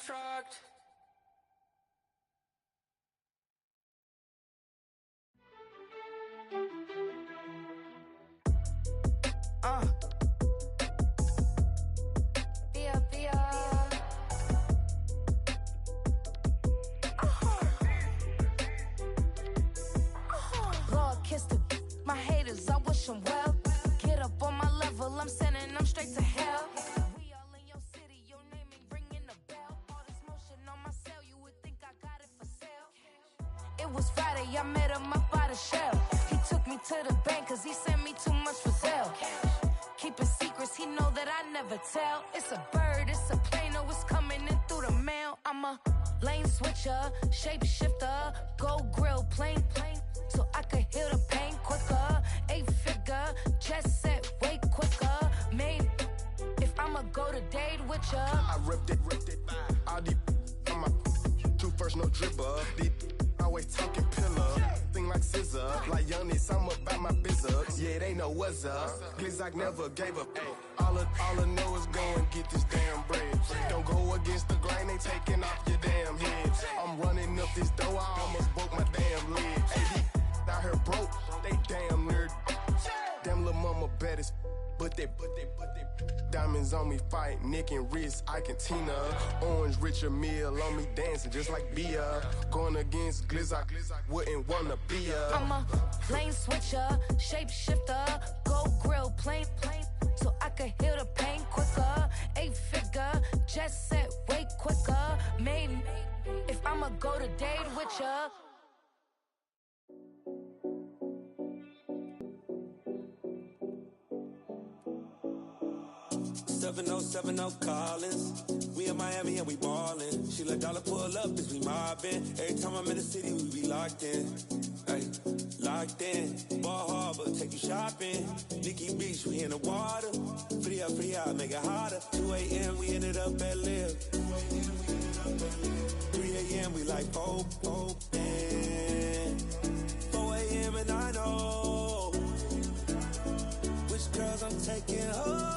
sidetracked. Lord kissed him. My haters, I wish them well. Get up on my level, I'm sending them straight to hell. We all in your city, your name ain't ringing a bell. All this motion on my cell, you would think I got it for sale. It was Friday, I met him up by the shell. He took me to the bank, cause he sent me too much for sale. Keeping secrets, he know that I never tell. It's a bird, it's a plane, oh, it's coming in through the mail. I'm a lane switcher, shapeshifter, go grill, plane, so I could heal the pain quicker. 8-figure, jet set, way quicker. Made, if I'ma go to date with ya. I ripped it, all these on my two first, no dribble. These always talking pillar, thing like scissor. Like youngest, I'm about my business. Yeah, they know what's up. Glizzock never gave up. All I know is go and get this damn bread. Don't go against the grain, they taking off your damn head. I'm running up this door, I almost broke my damn leg. Hey, out here broke, they damn nerd. Damn lil' mama bad as but they diamonds on me fight, neck and wrist, I can Tina. Orange Richard Mill on me dancing just like Bia. Going against Glizzock, wouldn't wanna be a. I'm a lane switcher, shapeshifter, go grill, plane, so I could heal the pain quicker. 8-figure, jet set, way quicker. Made, if I'ma go to date with ya. 7070 Collins. We in Miami and we ballin'. She let dollar pull up, bitch, we mobbin'. Every time I'm in the city, we be locked in. Ay, locked in. Ball Harbor, take you shopping. Nikki Beach, we in the water. Free up, make it hotter. 2 a.m., we ended up at Live. 3 a.m., we like Pope, and 4 a.m. and I know which girls I'm taking home.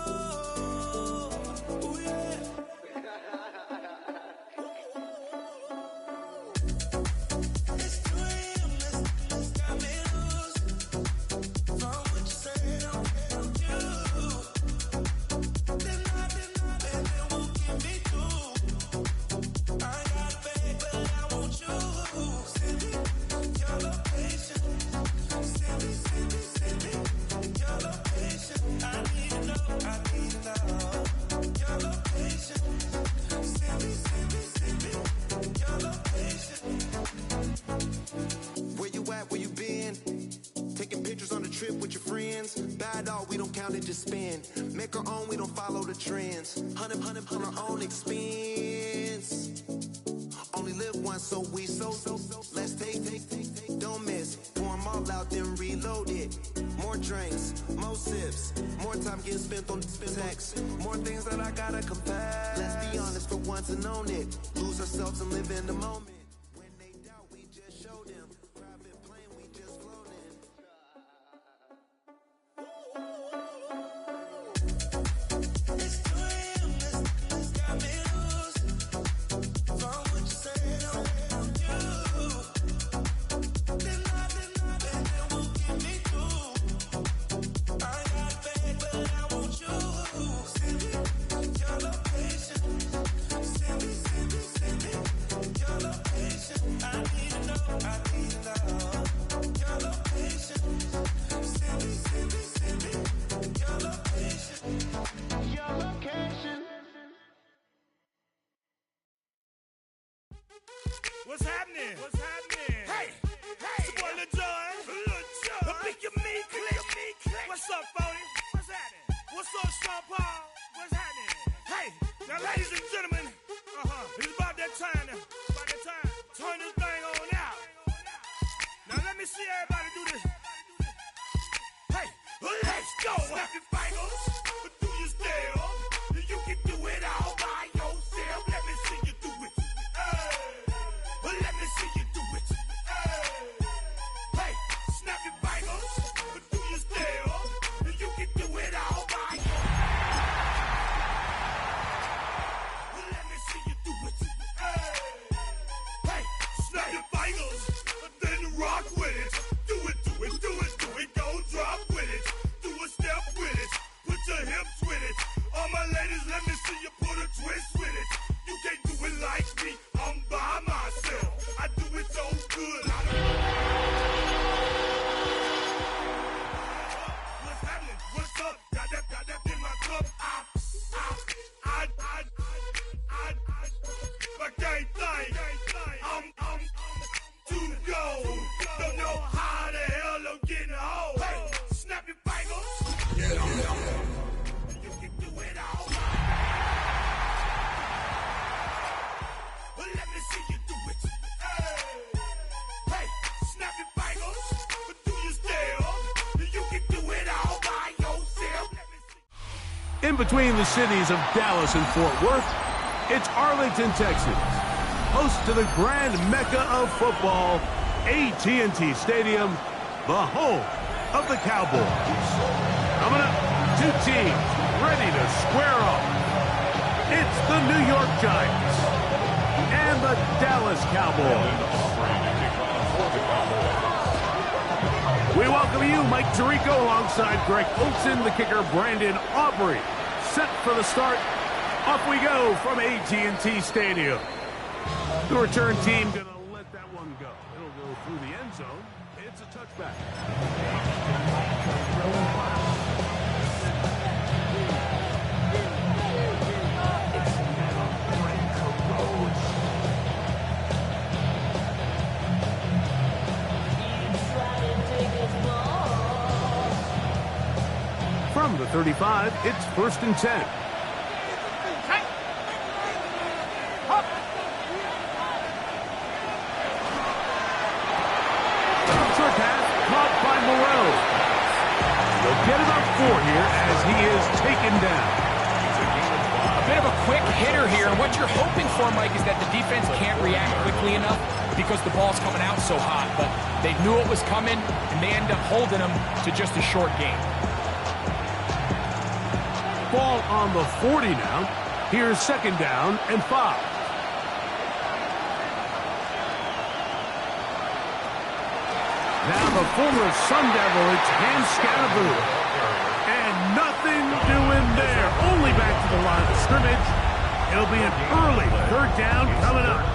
Just spend, make our own, we don't follow the trends. 100 on our own expense. Only live once, so we so let's take, don't miss. Pour them all out, then reload it. More drinks, more sips, more time getting spent on text. More things that I gotta confess. Let's be honest for once and own it. Lose ourselves and live in the moment. When they doubt, we just show them. Private plane, we just float in. What's happening? Hey! It's your boy Lil Jon. The Pick Your Me Click. What's up, Phony? What's happening? What's up, Sean Paul? What's happening? Hey! Now, ladies and gentlemen, it's about that time. Turn this thing on out. Now, let me see everybody do this. Hey! Let's go! Snap your fingers. Do your step. You can do it all by yourself. Let me see you do it. Let me see you do it. Hey, snap your fingers, do your step. You can do it all by yourself. Let me see you do it. between the cities of Dallas and Fort Worth, it's Arlington, Texas, host to the grand mecca of football, AT&T Stadium, the home of the Cowboys. Coming up, two teams ready to square off. It's the New York Giants and the Dallas Cowboys. We welcome you, Mike Tirico, alongside Greg Olson, the kicker, Brandon Aubrey. Set for the start. Off we go from AT&T Stadium. The return team going to let that one go. It'll go through the end zone. It's a touchback. From the 35, it's 1st and 10. Short pass caught by Moreau. They'll get about 4 here as he is taken down. A bit of a quick hitter here, and what you're hoping for, Mike, is that the defense can't react quickly enough because the ball's coming out so hot, but they knew it was coming, and they end up holding them to just a short game. Ball on the 40 now. Here's 2nd down and 5. Now the former Sun Devil, it's Cam Scatterboot. And nothing doing there. Only back to the line of scrimmage. It'll be an early 3rd down coming up.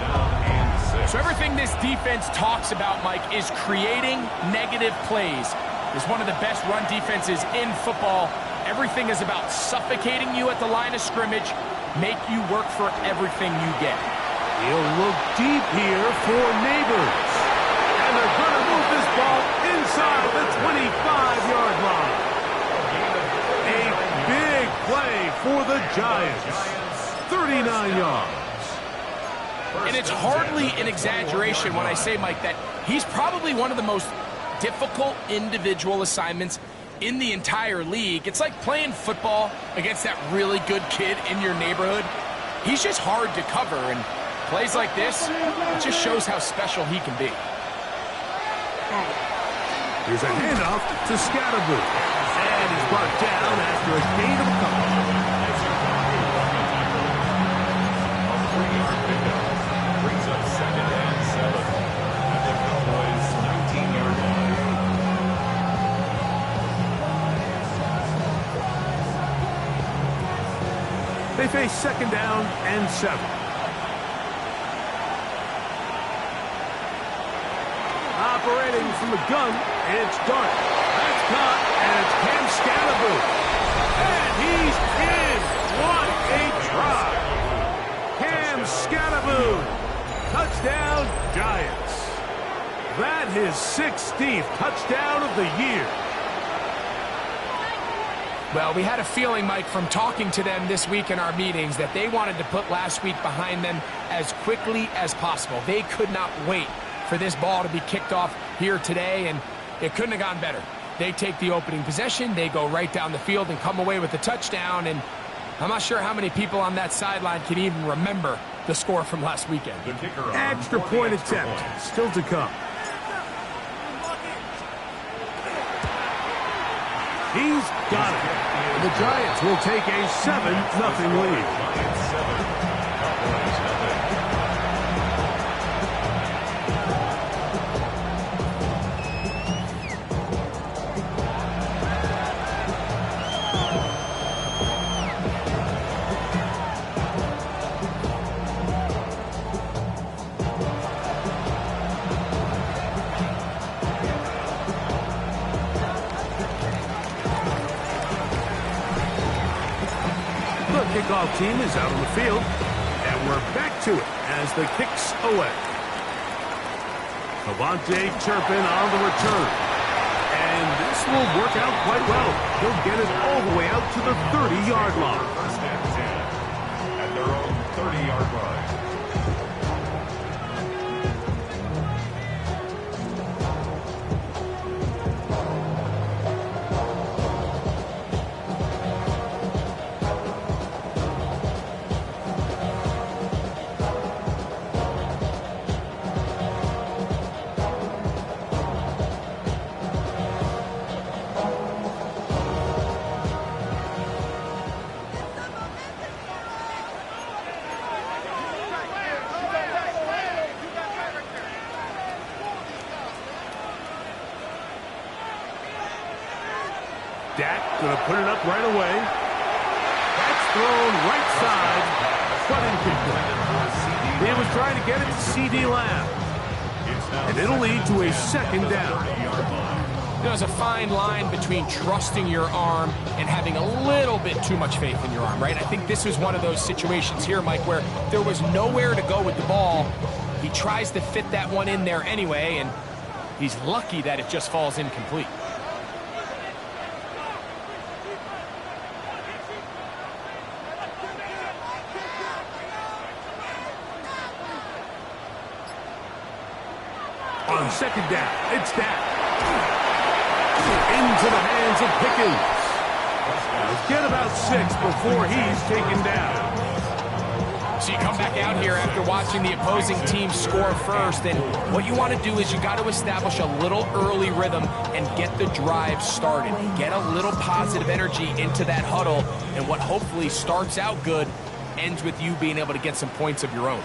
So everything this defense talks about, Mike, is creating negative plays. It's one of the best run defenses in football. Everything is about suffocating you at the line of scrimmage, make you work for everything you get. He'll look deep here for Neighbors. And they're going to move this ball inside the 25-yard line. A big play for the Giants. 39 yards. And it's hardly an exaggeration when I say, Mike, that he's probably one of the most difficult individual assignments in the entire league. It's like playing football against that really good kid in your neighborhood. He's just hard to cover, and plays like this, it just shows how special he can be. Here's a handoff to Scatterboot. And he's brought down after a gain of a couple. A 3-yard pickup brings up 2nd and 7 at the Cowboys' 19-yard line. They face 2nd down and 7. Operating from the gun, it's Dart. That's caught, and it's Cam Scatterboot. And he's in. What a try. Cam Scatterboot. Touchdown, Giants. That his 16th touchdown of the year. Well, we had a feeling, Mike, from talking to them this week in our meetings that they wanted to put last week behind them as quickly as possible. They could not wait for this ball to be kicked off here today, and it couldn't have gone better. They take the opening possession, they go right down the field and come away with the touchdown, and I'm not sure how many people on that sideline can even remember the score from last weekend. Extra point attempt still to come. He's got it. The Giants will take a 7-0 lead. Kickoff team is out on the field, and we're back to it as the kick's away. Avante Turpin on the return, and this will work out quite well. He'll get it all the way out to the 30-yard line. 1st and 10 at their own 30-yard line. Going to put it up right away. That's thrown right side. But incomplete. He was trying to get it to C.D. Lamb. And it'll lead to a second down. There's a fine line between trusting your arm and having a little bit too much faith in your arm, right? I think this was one of those situations here, Mike, where there was nowhere to go with the ball. He tries to fit that one in there anyway, and he's lucky that it just falls incomplete. On second down, it's down. Into the hands of Pickens. He'll get about 6 before he's taken down. So you come back out here after watching the opposing team score first, and what you want to do is you got to establish a little early rhythm and get the drive started. Get a little positive energy into that huddle, and what hopefully starts out good ends with you being able to get some points of your own.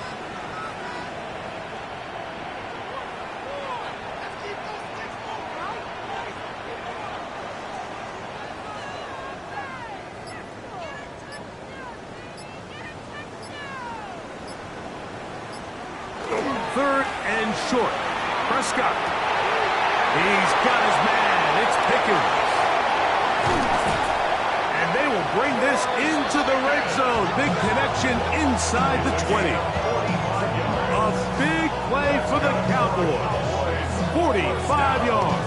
Third and short. Prescott. He's got his man. It's Pickens. And they will bring this into the red zone. Big connection inside the 20. A big play for the Cowboys. 45 yards.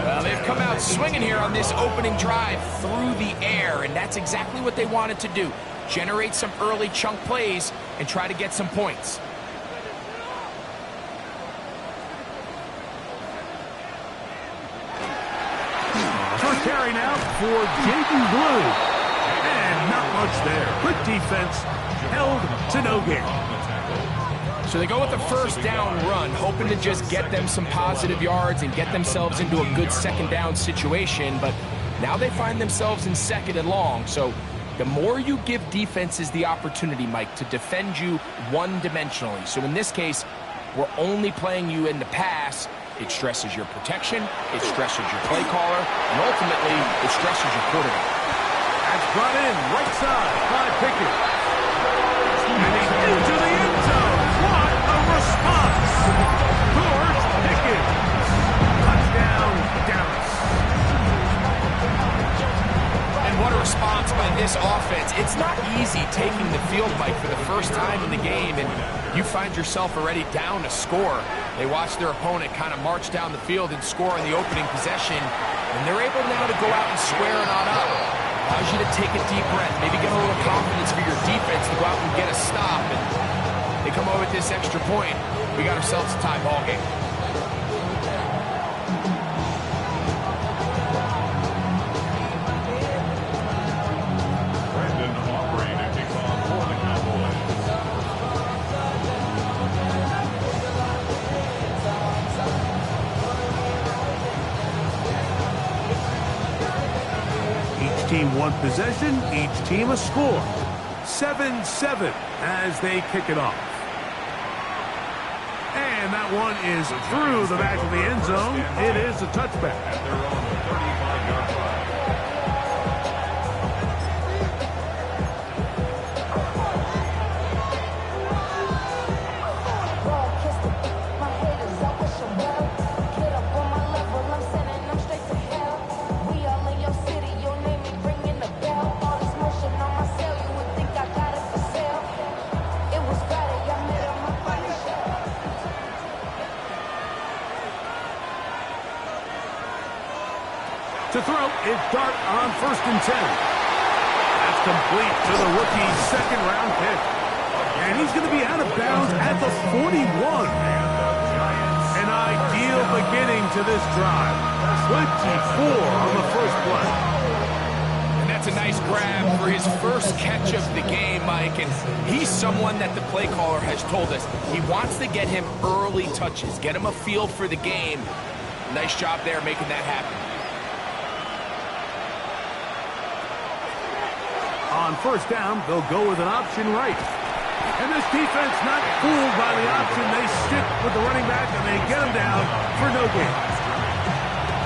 Well, they've come out swinging here on this opening drive through the air, and that's exactly what they wanted to do. Generate some early chunk plays and try to get some points. Carry now for Jaden Blue. And not much there. Quick defense, held to no gain. So they go with the first down run, hoping to just get them some positive yards and get themselves into a good second down situation. But now they find themselves in second and long. So the more you give defenses the opportunity, Mike, to defend you one-dimensionally. So in this case, we're only playing you in the pass. It stresses your protection, it stresses your play caller, and ultimately, it stresses your quarterback. That's brought in right side by Pickens. And he's into the end zone. What a response! George Pickens. Touchdown, Dallas. And what a response by this offense. It's not easy taking the field, Mike, for the first time in the game, and you find yourself already down a score. They watch their opponent kind of march down the field and score in the opening possession, and they're able now to go out and square it on up. Allows you to take a deep breath, maybe get a little confidence for your defense to go out and get a stop, and they come over with this extra point. We got ourselves a tie ball game. Team one possession, each team a score. 7-7 as they kick it off. And that one is through the back of the end zone. It is a touchback. And they're on the 35-yard line. To throw, it's Dart on 1st and 10. That's complete to the rookie's second-round pick. And he's going to be out of bounds at the 41. An ideal beginning to this drive. 24 on the first play. And that's a nice grab for his first catch of the game, Mike. And he's someone that the play caller has told us he wants to get him early touches, get him a feel for the game. Nice job there making that happen. On first down, they'll go with an option right. And this defense not fooled by the option. They stick with the running back, and they get him down for no gain.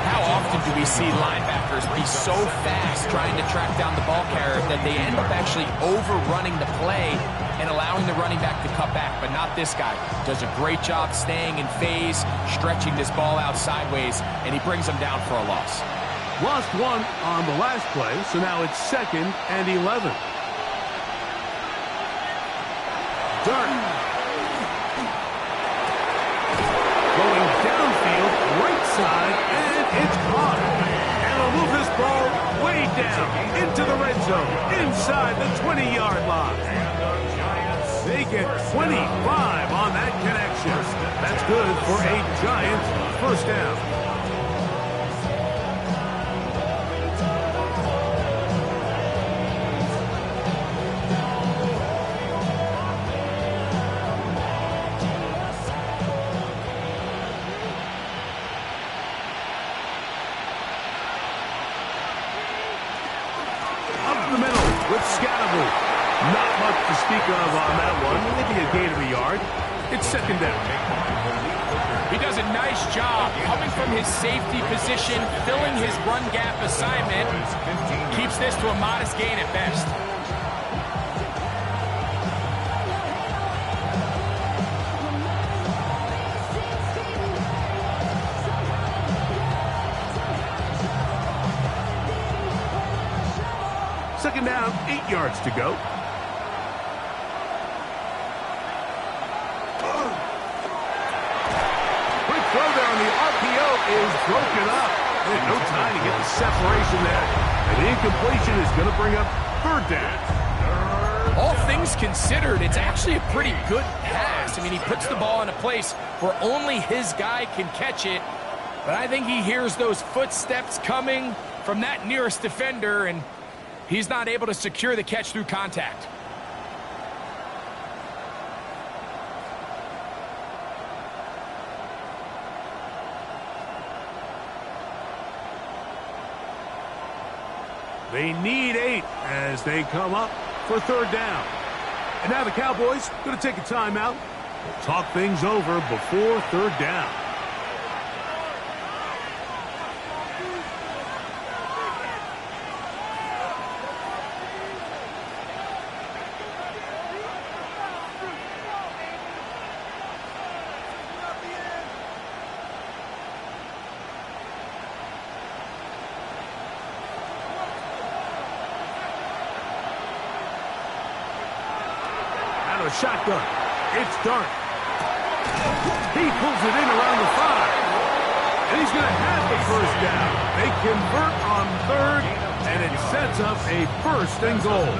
How often often do we see linebackers be so fast trying to track down the ball carrier that they end up actually overrunning the play and allowing the running back to cut back, but not this guy. Does a great job staying in phase, stretching this ball out sideways, and he brings him down for a loss. Lost one on the last play, so now it's 2nd and 11. Dart. Going downfield, right side, and it's caught. And they'll move this ball way down into the red zone, inside the 20-yard line. They get 25 on that connection. That's good for a Giants first down. Not much to speak of on that one. Maybe a gain of a yard. It's 2nd down. He does a nice job coming from his safety position, filling his run gap assignment. Keeps this to a modest gain at best. Second down, 8 yards to go. Quick throw there on the RPO is broken up. And no time to get the separation there. And the incompletion is going to bring up 3rd down. All things considered, it's actually a pretty good pass. I mean, he puts the ball in a place where only his guy can catch it. But I think he hears those footsteps coming from that nearest defender, and he's not able to secure the catch through contact. They need 8 as they come up for 3rd down. And now the Cowboys going to take a timeout. We'll talk things over before 3rd down. Shotgun. It's Dart. He pulls it in around the 5. And he's going to have the first down. They convert on 3rd, and it sets up a 1st and goal.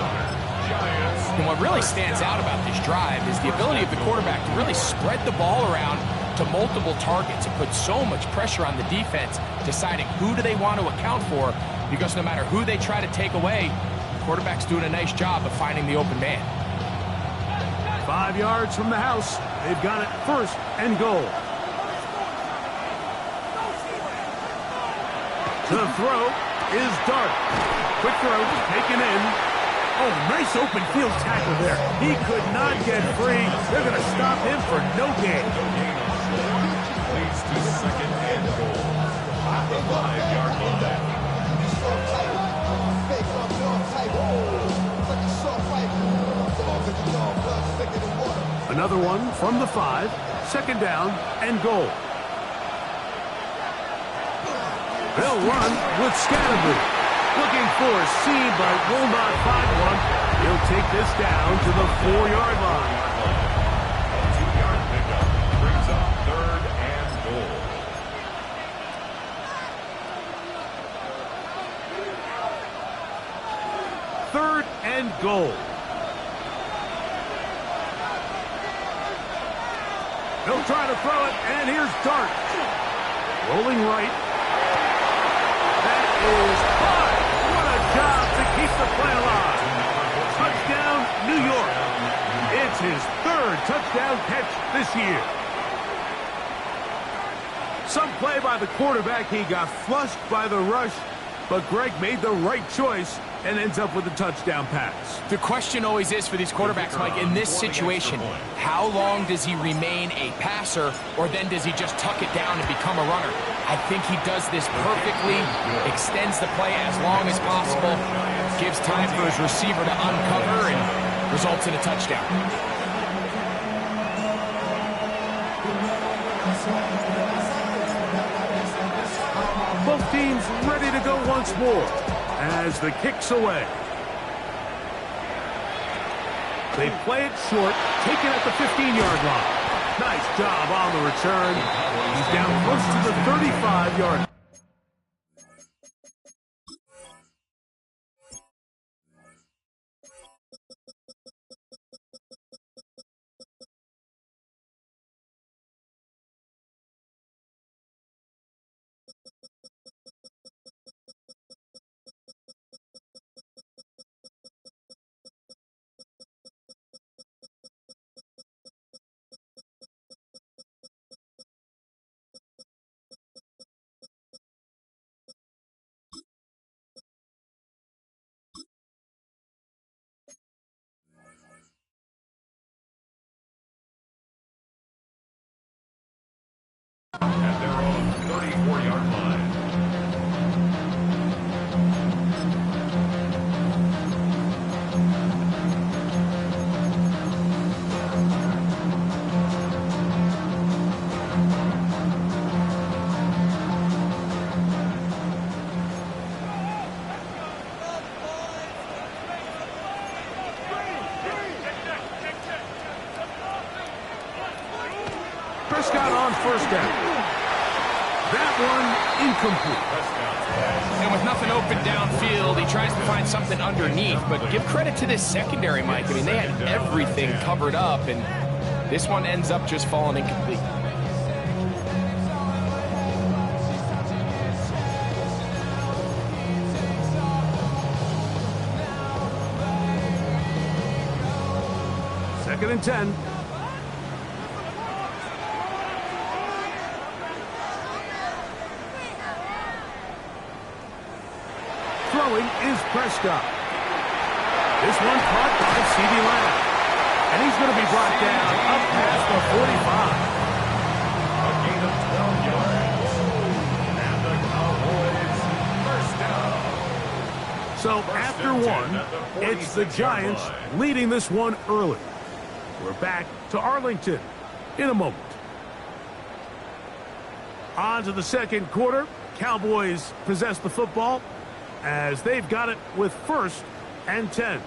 And what really stands out about this drive is the ability of the quarterback to really spread the ball around to multiple targets and put so much pressure on the defense, deciding who do they want to account for, because no matter who they try to take away, the quarterback's doing a nice job of finding the open man. 5 yards from the house. They've got it 1st and goal. The throw is Dart. Quick throw, taken in. Oh, nice open field tackle there. He could not get free. They're going to stop him for no gain. Leads to 2nd and goal. At the 5-yard line. Another one from the 5. 2nd down and goal. They'll run with Scatterby. Looking for a seam, but will not find one. He'll take this down to the 4-yard line. 2-yard pickup brings up 3rd and goal. 3rd and goal. He'll try to throw it, and here's Dart. Rolling right. That is high. What a job to keep the play alive. Touchdown, New York. It's his 3rd touchdown catch this year. Some play by the quarterback. He got flushed by the rush, but Greg made the right choice and ends up with a touchdown pass. The question always is for these quarterbacks, Mike, in this situation, how long does he remain a passer, or then does he just tuck it down and become a runner? I think he does this perfectly, extends the play as long as possible, gives time for his receiver to uncover, and results in a touchdown. Both teams ready to go once more as the kick's away. They play it short, taken at the 15-yard line. Nice job on the return. He's down close to the 35-yard line. At their own 34-yard line. Prescott on first down. That one incomplete. And with nothing open downfield, he tries to find something underneath. But give credit to this secondary, Mike. I mean, they had everything covered up, and this one ends up just falling incomplete. Second and 10. Throwing is Prescott. This one caught by CeeDee Lamb. And he's going to be brought down up past the 45. A gain of 12 yards. And the Cowboys first down. So after one, it's the Giants leading this one early. We're back to Arlington in a moment. On to the second quarter. Cowboys possess the football as they've got it with first and 10.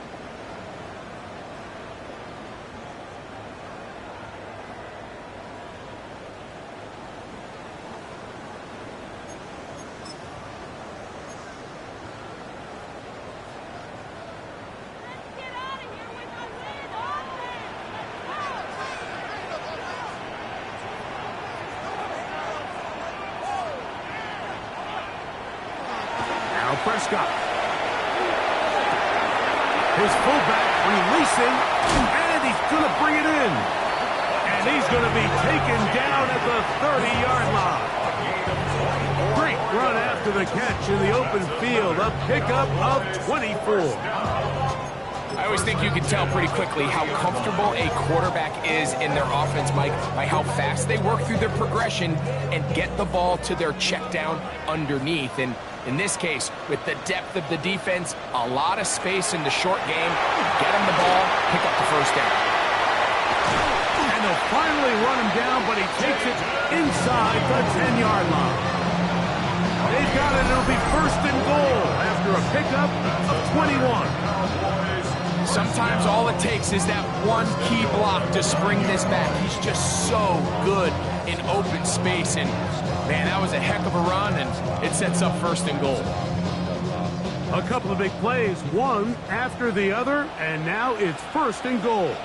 Prescott. His fullback releasing, and he's going to bring it in. And he's going to be taken down at the 30-yard line. Great run after the catch in the open field. A pickup of 24. I always think you can tell pretty quickly how comfortable a quarterback is in their offense, Mike, by how fast they work through their progression and get the ball to their check down underneath. And in this case, with the depth of the defense, a lot of space in the short game, get him the ball, pick up the first down. And they'll finally run him down, but he takes it inside the 10-yard line. They've got it. It'll be first and goal after a pickup of 21. Sometimes all it takes is that one key block to spring this back. He's just so good in open space, and man, that was a heck of a run, and it sets up first and goal. A couple of big plays, one after the other, and now it's first and goal.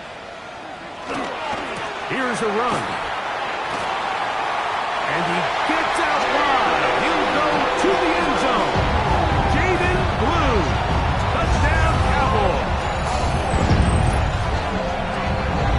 Here's a run. And he gets out wide. He'll go to the end zone. Jaden Blue. Touchdown, Cowboys.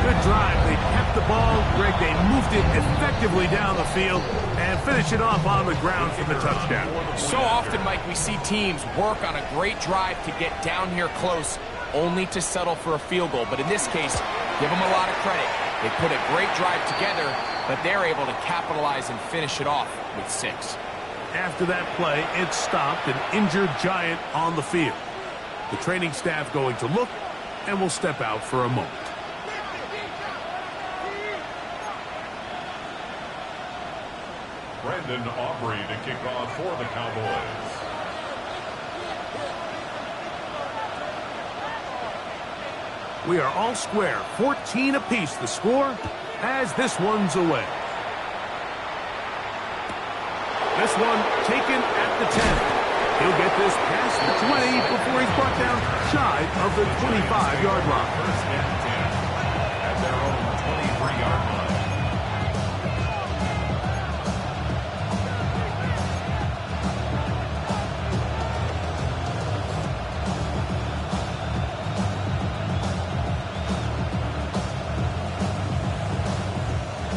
Good drive. They kept the ball Greg, they moved it effectively down the field and finished it off on the ground for the touchdown. So often, Mike, we see teams work on a great drive to get down here close, only to settle for a field goal. But in this case, give them a lot of credit. They put a great drive together, but they're able to capitalize and finish it off with 6. After that play, it stopped an injured Giant on the field. The training staff going to look and will step out for a moment. Brandon Aubrey to kick off for the Cowboys. We are all square, 14 apiece the score as this one's away. This one taken at the 10. He'll get this past the 20 before he's brought down shy of the 25-yard line. First and 10 at their own 23-yard line.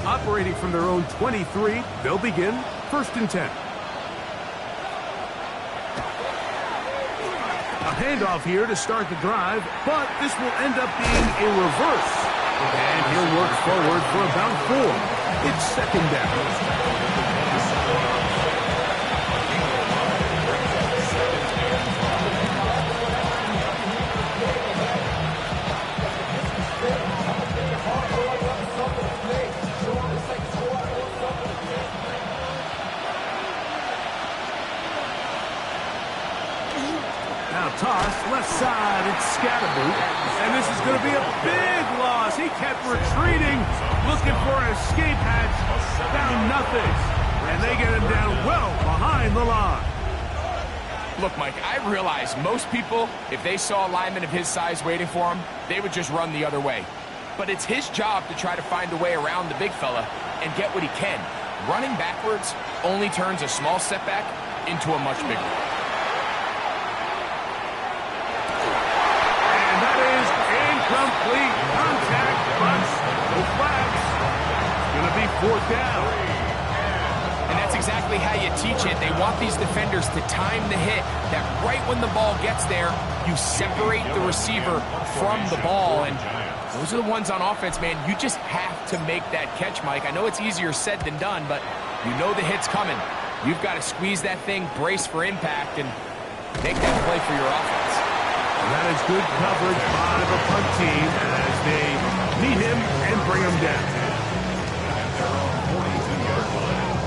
Operating from their own 23, they'll begin first and 10. A handoff here to start the drive, but this will end up being a reverse. And he'll work forward for about 4. It's second down. Toss, left side, it's Scatterboot. And this is going to be a big loss. He kept retreating, looking for an escape hatch. Found nothing. And they get him down well behind the line. Look, Mike, I realize most people, if they saw a lineman of his size waiting for him, they would just run the other way. But it's his job to try to find a way around the big fella and get what he can. Running backwards only turns a small setback into a much bigger one. Complete contact, but no flags. It's going to be 4th down. And that's exactly how you teach it. They want these defenders to time the hit, that right when the ball gets there, you separate the receiver from the ball. And those are the ones on offense, man. You just have to make that catch, Mike. I know it's easier said than done, but you know the hit's coming. You've got to squeeze that thing, brace for impact, and make that play for your offense. That is good coverage by the punt team as they meet him and bring him down. At their own 42-yard line.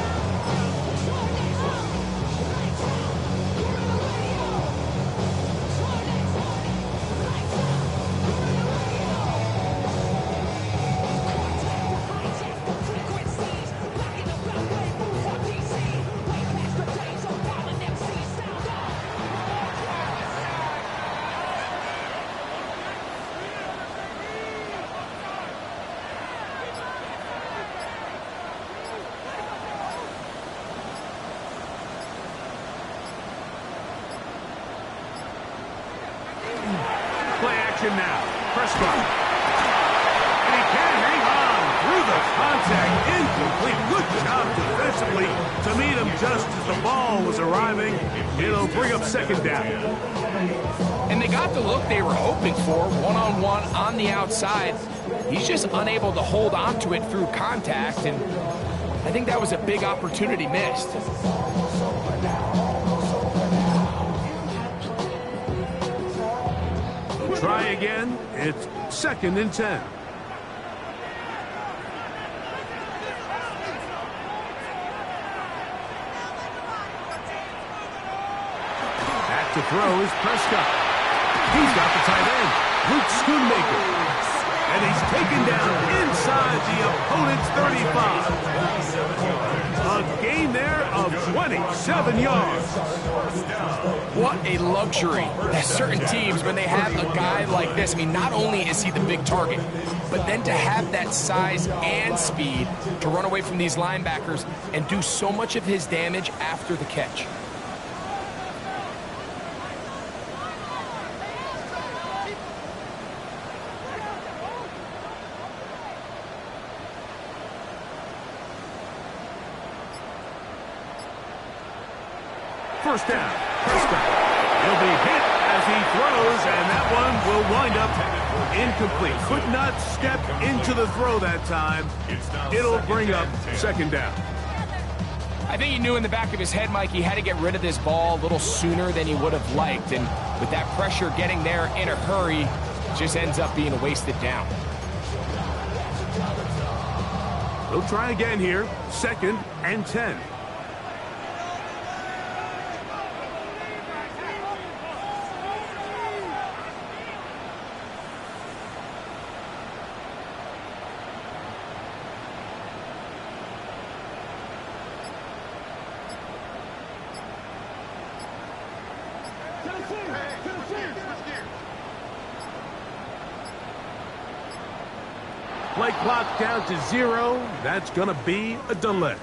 Now, Prescott. And he can hang on through the contact. Incomplete. Good job defensively to meet him just as the ball was arriving. It'll bring up second down. And they got the look they were hoping for, one-on-one on the outside. He's just unable to hold on to it through contact, and I think that was a big opportunity missed. Try again. It's second and 10. Back to throw is Prescott. He's got the tight end, Luke Schoonmaker. And he's taken down inside the opponent's 35. A gain there of 27 yards. What a luxury that certain teams, when they have a guy like this, I mean, not only is he the big target, but then to have that size and speed to run away from these linebackers and do so much of his damage after the catch. First down. Prescott. He'll be hit as he throws, and that one will wind up incomplete. Could not step into the throw that time. It'll bring up second down. I think he knew in the back of his head, Mike, he had to get rid of this ball a little sooner than he would have liked. And with that pressure getting there in a hurry, it just ends up being a wasted down. They'll try again here. 2nd and 10. Play clock down to 0. That's going to be a delay.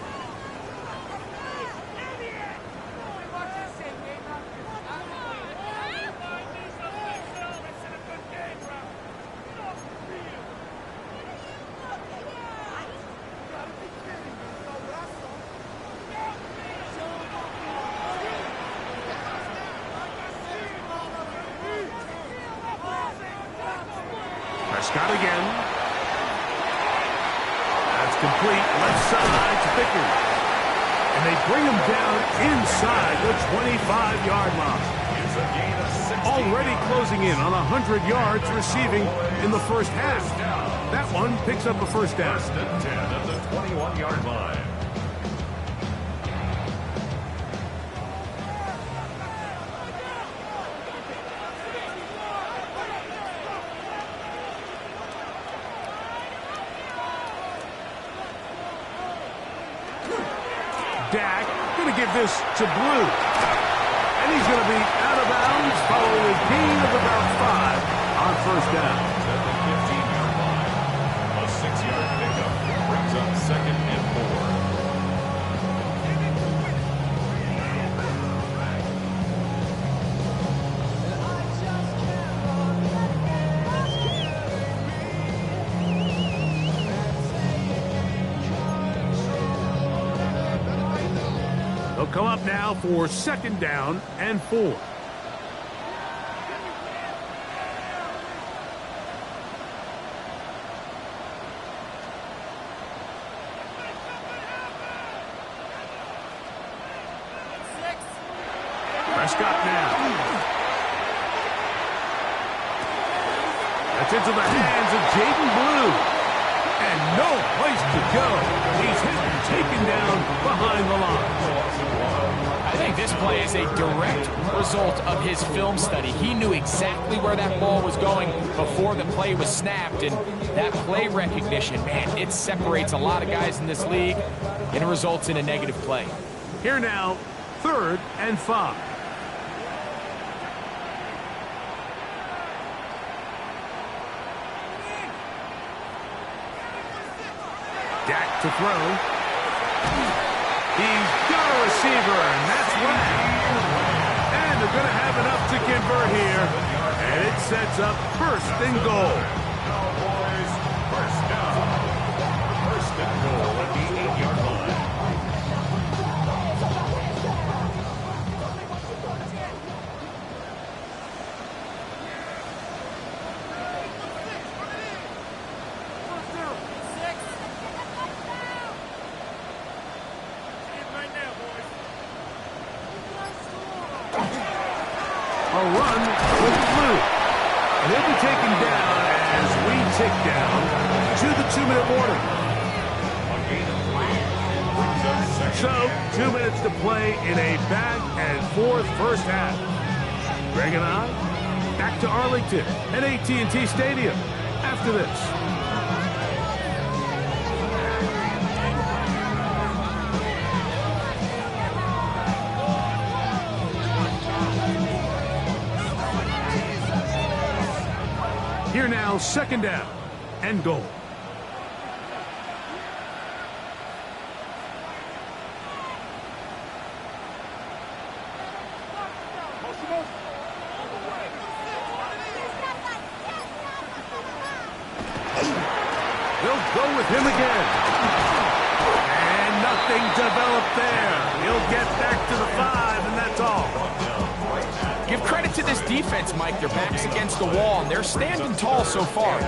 Prescott again. Complete left side to Pickens. And they bring him down inside the 25-yard line. Already closing in on 100 yards receiving in the first half. That one picks up a first down. First and 10 at the 21-yard line. Dak going to give this to Blue. And he's going to be out of bounds following a gain of about 5 on first down. At the 15-yard line, a 6-yard pickup brings up 2nd and 4. They'll come up now for 2nd down and 4. Prescott now. That's into the hands of Jaden Blue. And no place to go. He's hit and taken down behind the line. I think this play is a direct result of his film study. He knew exactly where that ball was going before the play was snapped, and that play recognition, man, it separates a lot of guys in this league, and it results in a negative play. Here now, 3rd and 5. Dak to throw. He's got a receiver, and that's Webb. And they're going to have enough to convert here. And it sets up 1st and goal. Cowboys, first down. 1st and goal at the 8-yard line. A run with Blue. And he'll be taken down as we tick down to the 2-minute warning. A gain of 3 brings up 2nd. So, 2 minutes to play in a back-and-forth first half. Greg and I, back to Arlington at AT&T Stadium after this. Here now, 2nd down and goal. They'll go with him again. And Nothing developed there. He'll get back to the 5, and that's all. Give credit to this defense, Mike. Their back's against the wall, and they're standing tall so far.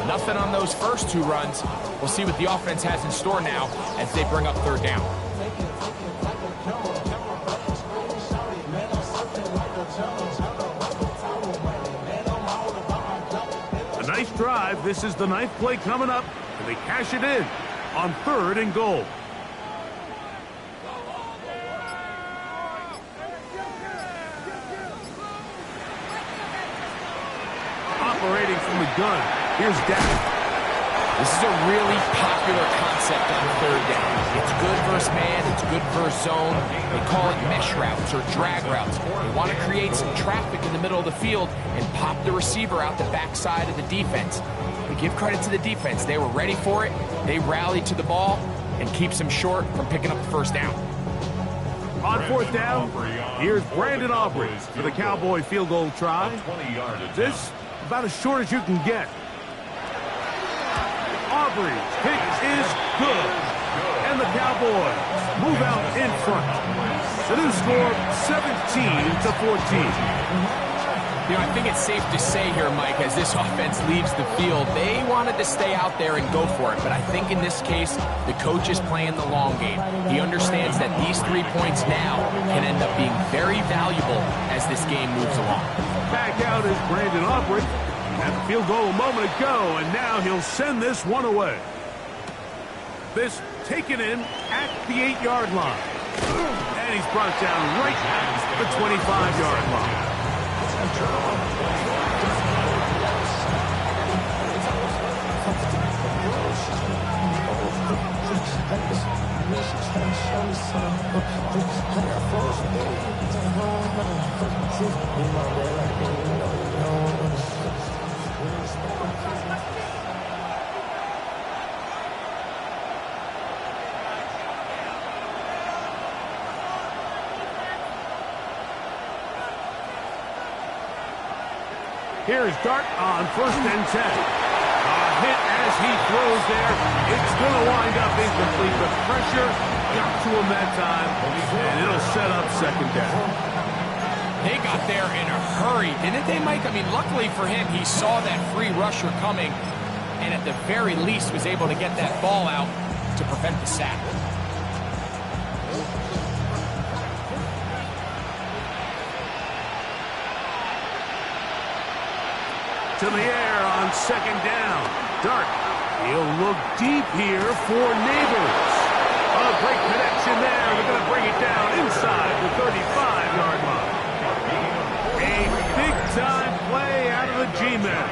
Nothing on those first 2 runs. We'll see what the offense has in store now as they bring up 3rd down. A nice drive. This is the 9th play coming up, and they cash it in on 3rd and goal. Operating from the gun. Here's Dak. This is a really popular concept on 3rd down. It's good versus man. It's good versus zone. They call it mesh routes or drag routes. They want to create some traffic in the middle of the field and pop the receiver out the backside of the defense. We give credit to the defense. They were ready for it. They rallied to the ball and keeps them short from picking up the 1st down. On 4th down, here's Brandon Aubrey for the Cowboy field goal try. This about as short as you can get. Aubrey's kick is good. And the Cowboys move out in front. The new score, 17-14. You know, I think it's safe to say here, Mike, as this offense leaves the field, they wanted to stay out there and go for it. But I think in this case, the coach is playing the long game. He understands that these 3 points now can end up being very valuable as this game moves along. Back out is Brandon Aubrey. Had the field goal a moment ago, and now he'll send this one away. This taken in at the 8-yard line. And he's brought down right at the 25-yard line. Here's Dart on 1st and 10. A hit as he throws there. It's going to wind up incomplete. The pressure got to him that time, and it'll set up 2nd down. They got there in a hurry, didn't they, Mike? I mean, luckily for him, he saw that free rusher coming, and at the very least was able to get that ball out to prevent the sack. To the air on 2nd down. Dart. He'll look deep here for Neighbors. A great connection there. They're going to bring it down inside the 35-yard line. A big-time play out of the G-men.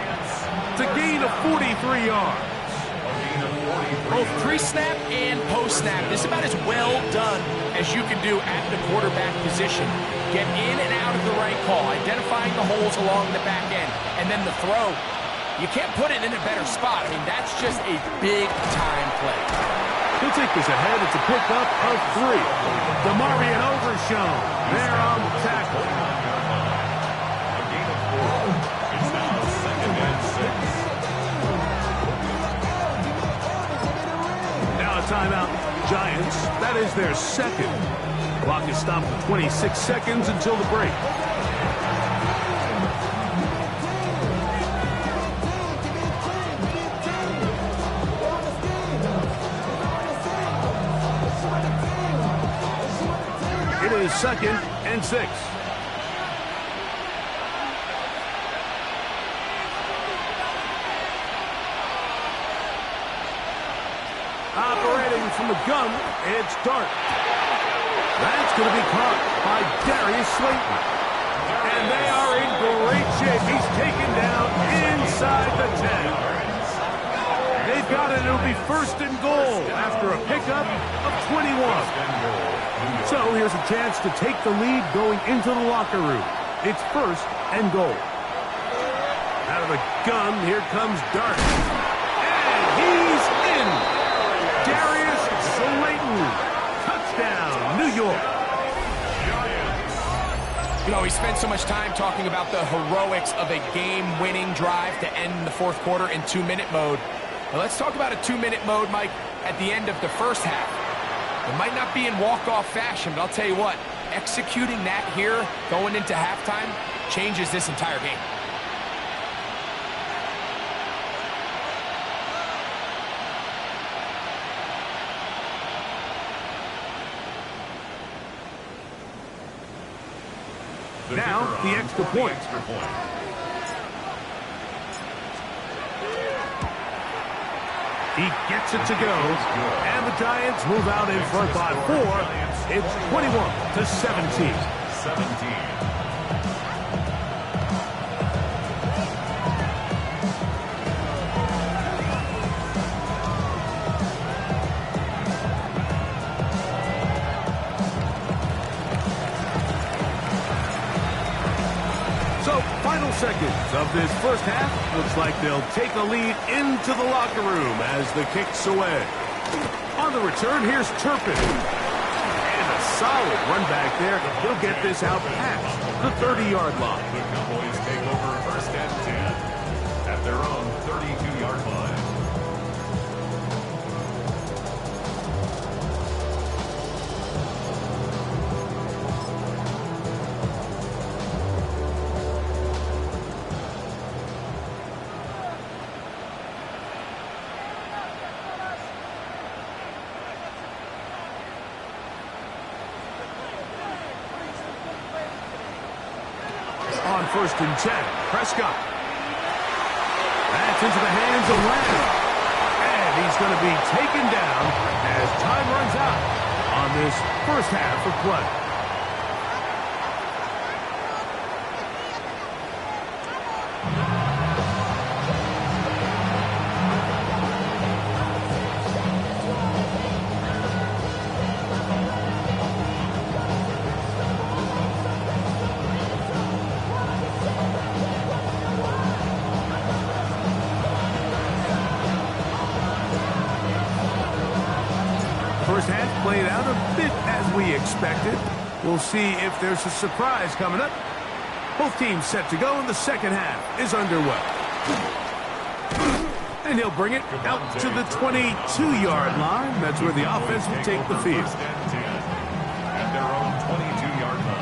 It's a gain of 43 yards. Both pre-snap and post-snap. This is about as well done as you can do at the quarterback position. Get in and out of the right call, identifying the holes along the back end, and then the throw. You can't put it in a better spot. I mean, that's just a big-time play. He'll take this ahead. It's a pickup of 3. DeMarvion Overshown there on the tackle. A gain of 4. It's now 2nd and 6. Now a timeout. Giants. That is their 2nd. Clock is stopped for 26 seconds until the break. It is 2nd and 6. Operating from the gun, it's Dart. That's going to be caught by Darius Slayton. And they are in great shape. He's taken down inside the 10. They've got it. It'll be 1st and goal after a pickup of 21. So here's a chance to take the lead going into the locker room. It's 1st and goal. Out of the gun, here comes Dart. And he's in. Darius Slayton. Touchdown, New York. You know, we spent so much time talking about the heroics of a game-winning drive to end the 4th quarter in 2-minute mode. Now let's talk about a 2-minute mode, Mike, at the end of the 1st half. It might not be in walk-off fashion, but I'll tell you what, executing that here going into halftime changes this entire game. Now, the extra point. He gets it to go, and the Giants move out in front by 4. It's 21-17. 17. Seconds of this first half. Looks like they'll take a lead into the locker room as the kick's away. On the return, here's Turpin. And a solid run back there. He'll get this out past the 30-yard line. The Cowboys take over first and 10 at their own 32-yard line. On first and 10, Prescott. That's into the hands of Lamb. And he's going to be taken down as time runs out on this first half of play. First half played out a bit as we expected. We'll see if there's a surprise coming up. Both teams set to go, and the second half is underway. And he'll bring it out to the 22-yard line. That's where the offense will take the field. First and 10 at their own 22-yard line.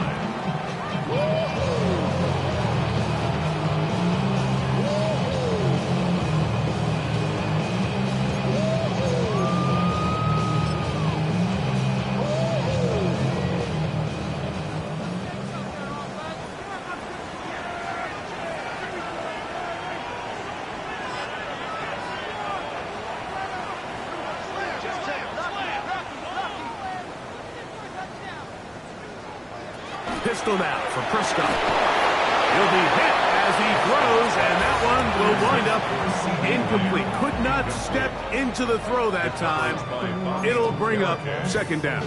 Pistol now for Prescott. He'll be hit as he throws, and that one will wind up incomplete. Could not step into the throw that time. It'll bring up second down.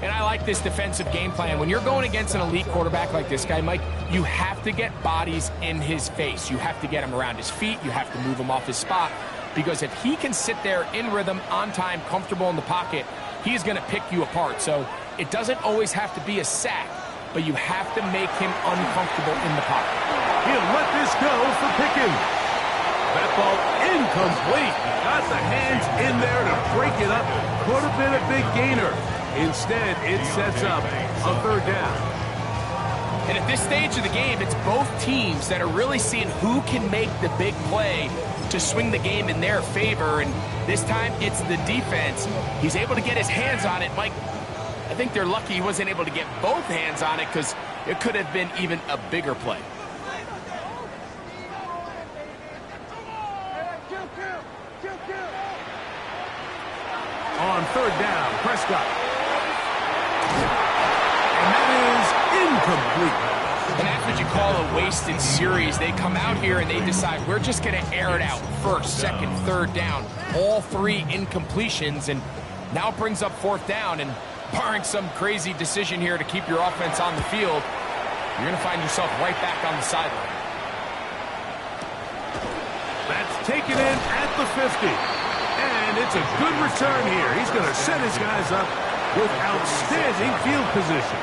And I like this defensive game plan. When you're going against an elite quarterback like this guy, Mike, you have to get bodies in his face. You have to get him around his feet. You have to move him off his spot. Because if he can sit there in rhythm, on time, comfortable in the pocket, he's going to pick you apart. So it doesn't always have to be a sack, but you have to make him uncomfortable in the pocket. He'll let this go for Pickens. That ball incomplete. Got the hands in there to break it up. Could have been a big gainer. Instead, it sets up a third down. And at this stage of the game, it's both teams that are really seeing who can make the big play to swing the game in their favor. And this time, it's the defense. He's able to get his hands on it. Mike, I think they're lucky he wasn't able to get both hands on it because it could have been even a bigger play. On third down, Prescott. And that is incomplete. And that's what you call a wasted series. They come out here and they decide we're just going to air it out first, second, third down. All three incompletions, and now it brings up fourth down. And barring some crazy decision here to keep your offense on the field, you're going to find yourself right back on the sideline. That's taken in at the 50. And it's a good return here. He's going to set his guys up with outstanding field position.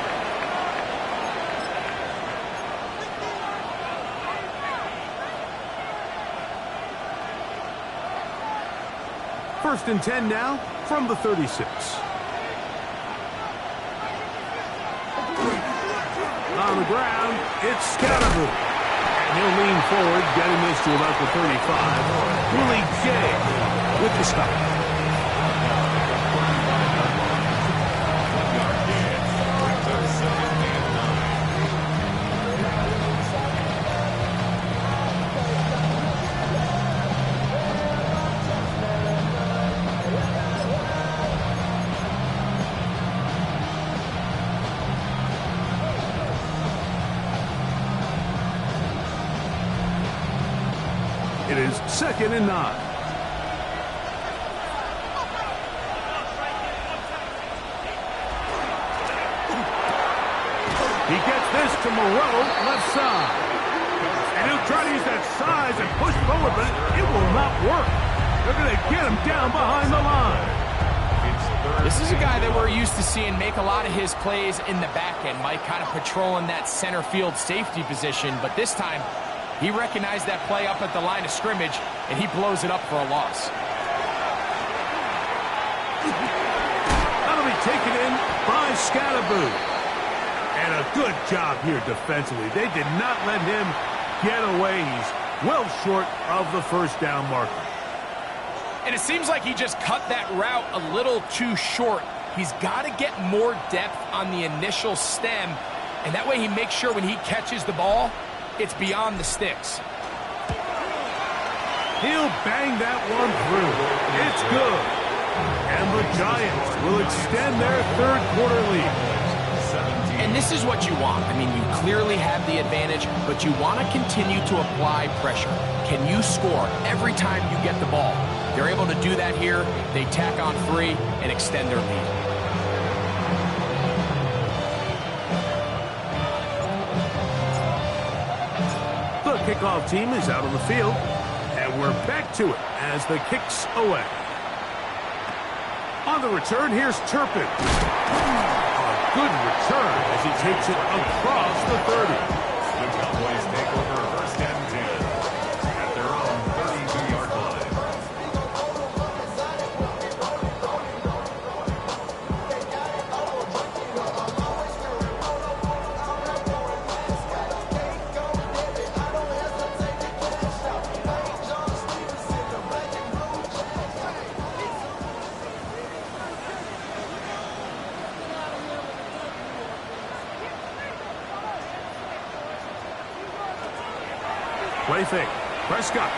First and 10 now from the 36. on the ground. It's Scatterboo. And he'll lean forward, getting this to about the 35. Willie Gay with the stop. It is 2nd and 9. He gets this to Moreau, left side. And he'll try to use that size and push forward, but it will not work. They're going to get him down behind the line. This is a guy that we're used to seeing make a lot of his plays in the back end, Mike, kind of patrolling that center field safety position, but this time he recognized that play up at the line of scrimmage, and he blows it up for a loss. That'll be taken in by Scatterboo. And a good job here defensively. They did not let him get away. He's well short of the first down marker. And it seems like he just cut that route a little too short. He's got to get more depth on the initial stem, and that way he makes sure when he catches the ball, it's beyond the sticks. He'll bang that one through. It's good. And the Giants will extend their third quarter lead. And this is what you want. I mean, you clearly have the advantage, but you want to continue to apply pressure. Can you score every time you get the ball? They're able to do that here. They tack on 3 and extend their lead. The kickoff team is out on the field, and we're back to it as the kick's away. On the return, here's Turpin. A good return as he takes it across the 30. The Cowboys take over 1st and 10 at their own 32-yard line. Play fake. Prescott.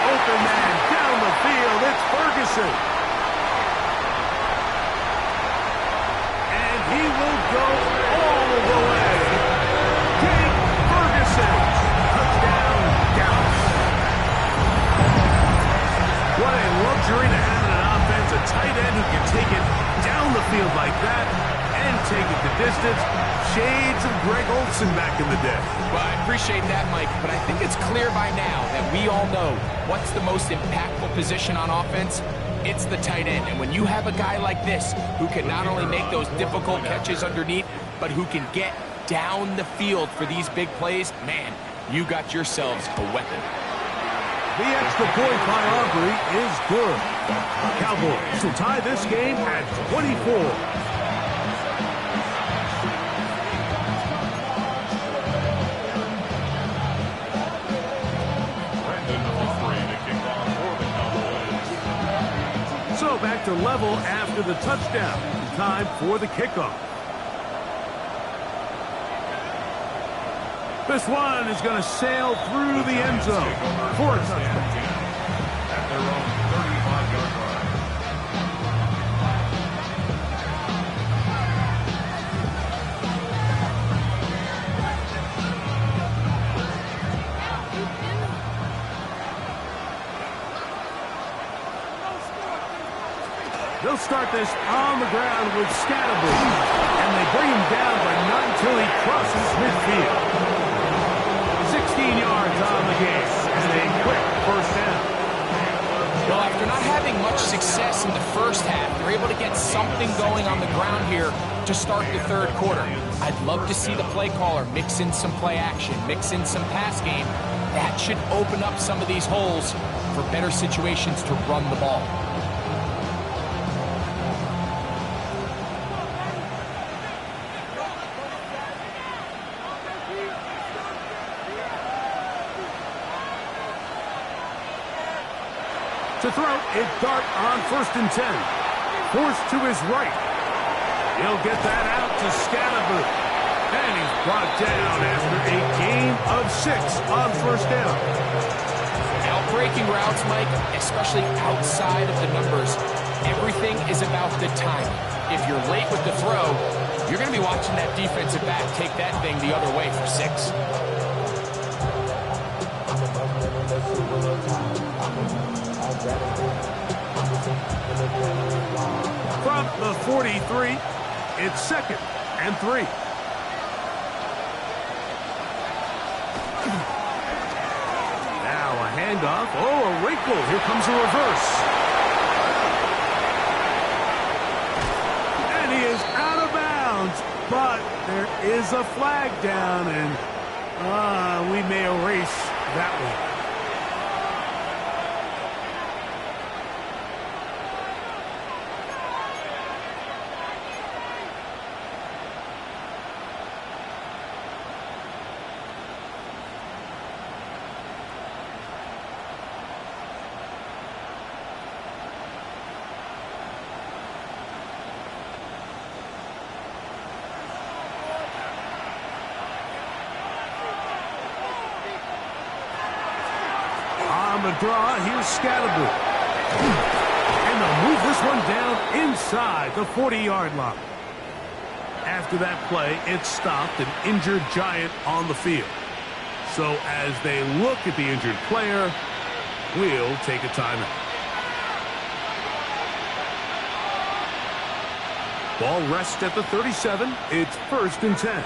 Open man down the field. It's Ferguson. And he will go all the way. Jake Ferguson. Touchdown, Dallas. What a luxury to have in an offense. A tight end who can take it down the field like that and take it the distance. Shades of Greg Olsen back in the day. Well, I appreciate that, Mike, but I think it's clear by now that we all know what's the most impactful position on offense. It's the tight end. And when you have a guy like this who can not only make those difficult catches underneath, but who can get down the field for these big plays, man, you got yourselves a weapon. The extra point by Aubrey is good. Cowboys will tie this game at 24. So back to level after the touchdown. Time for the kickoff. This one is going to sail through the end zone for a touchdown. At their own 35-yard line. They'll start this on the ground with Scatterboo, and they bring him down, but not until he crosses midfield. 16 yards on the game, and a quick first down. Well, after not having much success in the first half, they're able to get something going on the ground here to start the third quarter. I'd love to see the play caller mix in some play action, mix in some pass game. That should open up some of these holes for better situations to run the ball. To throw, it's Dart on 1st and 10. Forced to his right. He'll get that out to Scatterboot. And he's brought down after a gain of 6 on 1st down. Outbreaking routes, Mike, especially outside of the numbers, everything is about the timing. If you're late with the throw, you're going to be watching that defensive back take that thing the other way for 6. From the 43, it's 2nd and 3. Now a handoff. Oh, a wrinkle. Here comes a reverse. And he is out of bounds, but there is a flag down, and we may erase that one. On the draw, here's Scatterboot. And they'll move this one down inside the 40-yard line. After that play, it stopped an injured Giant on the field. So as they look at the injured player, we'll take a timeout. Ball rests at the 37. It's 1st and 10.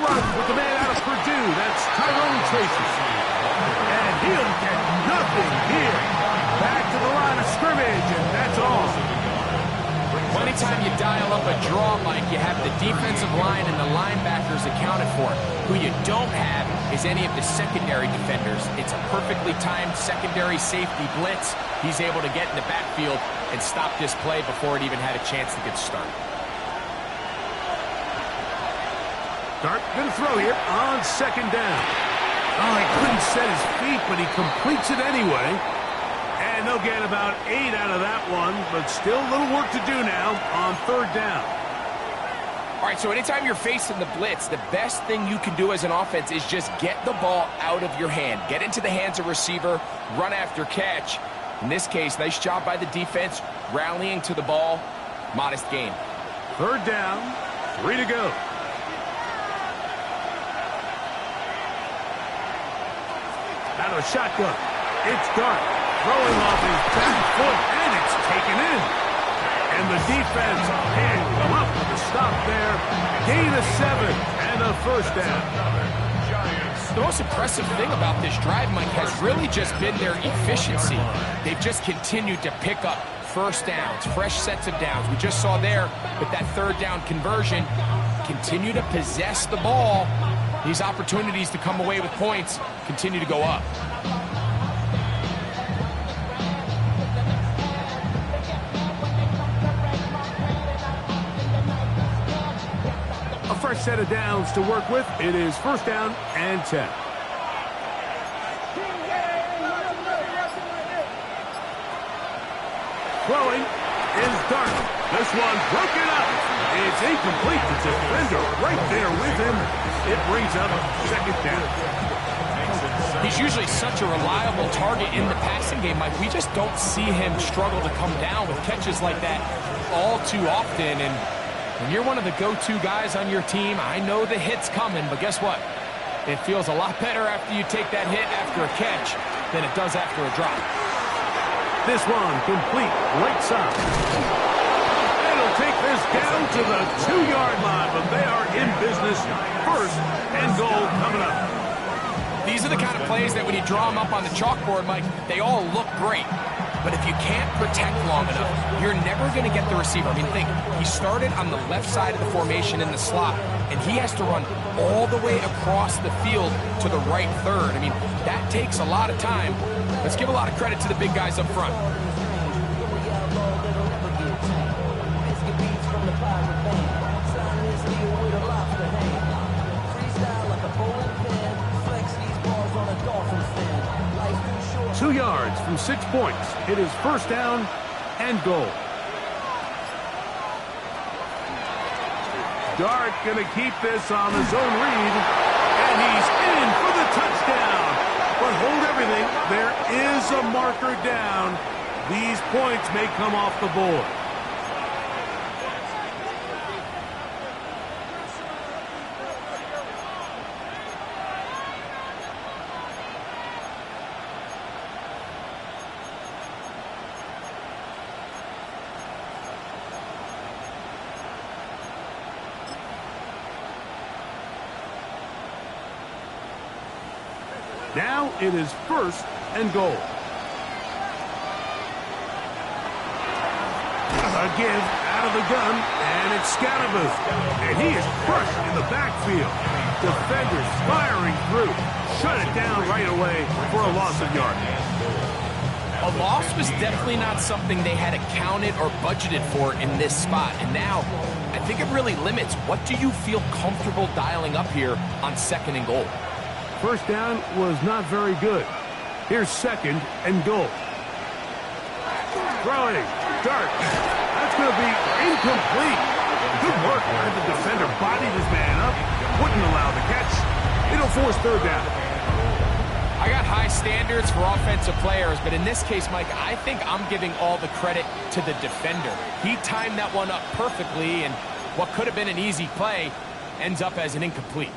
With the man out of Purdue, that's Tyrone Tracy. And he'll get nothing here. Back to the line of scrimmage, and that's all. Anytime you dial up a draw, Mike, you have the defensive line and the linebackers accounted for. Who you don't have is any of the secondary defenders. It's a perfectly timed secondary safety blitz. He's able to get in the backfield and stop this play before it even had a chance to get started. Dart going to throw here on 2nd down. Oh, he couldn't set his feet, but he completes it anyway. And they'll get about 8 out of that one, but still a little work to do now on 3rd down. All right, so anytime you're facing the blitz, the best thing you can do as an offense is just get the ball out of your hand. Get into the hands of receiver, run after catch. In this case, nice job by the defense, rallying to the ball. Modest gain. 3rd down, 3 to go. Out of a shotgun, it's Dart throwing off his back foot, and it's taken in. And the defense can't come up with a stop there. Gain of 7 and a 1st down. The most impressive thing about this drive, Mike, has really just been their efficiency. They've just continued to pick up 1st downs, fresh sets of downs. We just saw there with that 3rd down conversion, continue to possess the ball. These opportunities to come away with points continue to go up. A fresh set of downs to work with. It is 1st down and 10. Throwing is Dart. This one broken up. It's incomplete. The defender right there with him. It brings up 2nd down. He's usually such a reliable target in the passing game, Mike. We just don't see him struggle to come down with catches like that all too often. And when you're one of the go-to guys on your team, I know the hit's coming, but guess what? It feels a lot better after you take that hit after a catch than it does after a drop. This one complete, right side. It'll take this down to the 2-yard line, but they are in business. 1st and goal coming up. These are the kind of plays that when you draw them up on the chalkboard, Mike, they all look great. But if you can't protect long enough, you're never going to get the receiver. I mean, think, he started on the left side of the formation in the slot, and he has to run all the way across the field to the right 3rd. I mean, that takes a lot of time. Let's give a lot of credit to the big guys up front. them 6 points. It is first down and goal. Dart going to keep this on the zone read, and he's in for the touchdown. But hold everything, there is a marker down. These points may come off the board. Now it is first and goal. A give out of the gun, and it's Scatterboo. And he is crushed in the backfield. Defenders firing through. Shut it down right away for a loss of yardage. A loss was definitely not something they had accounted or budgeted for in this spot. And now, I think it really limits what do you feel comfortable dialing up here on second and goal. First down was not very good. Here's second and goal. Throwing. Dart. That's going to be incomplete. Good work. The defender bodied his man up. Wouldn't allow the catch. It'll force third down. I got high standards for offensive players, but in this case, Mike, I think I'm giving all the credit to the defender. He timed that one up perfectly, and what could have been an easy play ends up as an incomplete.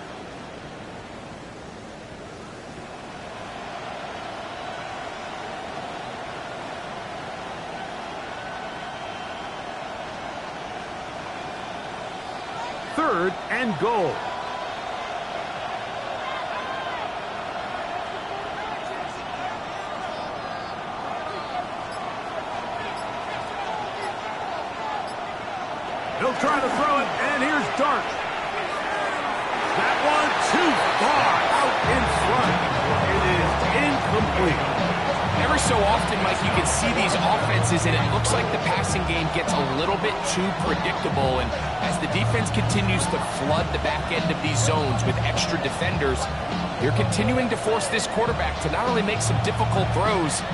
Third and goal. He'll try to throw it, and here's Dart. That one too far out in front. It is incomplete. Every so often, Mike, you can see these offenses, and it looks like the passing game gets a little bit too predictable. And as the defense continues to flood the back end of these zones with extra defenders, you're continuing to force this quarterback to not only make some difficult throws,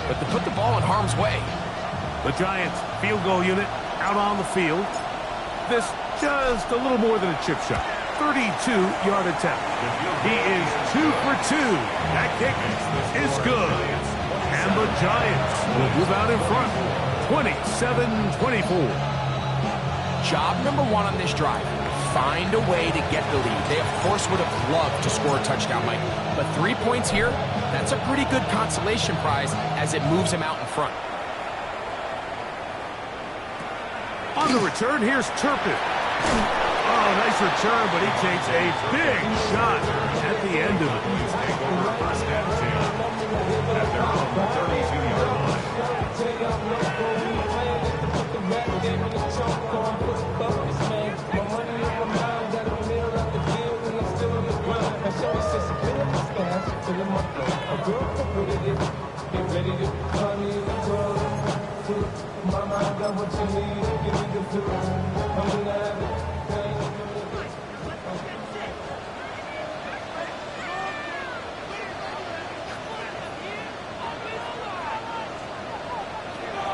but to put the ball in harm's way. The Giants field goal unit out on the field. This just a little more than a chip shot. 32-yard attempt. He is 2 for 2. That kick is good. And the Giants will move out in front. 27-24. Job number one on this drive. Find a way to get the lead. They, of course, would have loved to score a touchdown, Mike. But 3 points here, that's a pretty good consolation prize as it moves him out in front. On the return, here's Turpin. Oh, nice return, but he takes a big shot at the end of it. First and 10 at their own 32-yard line.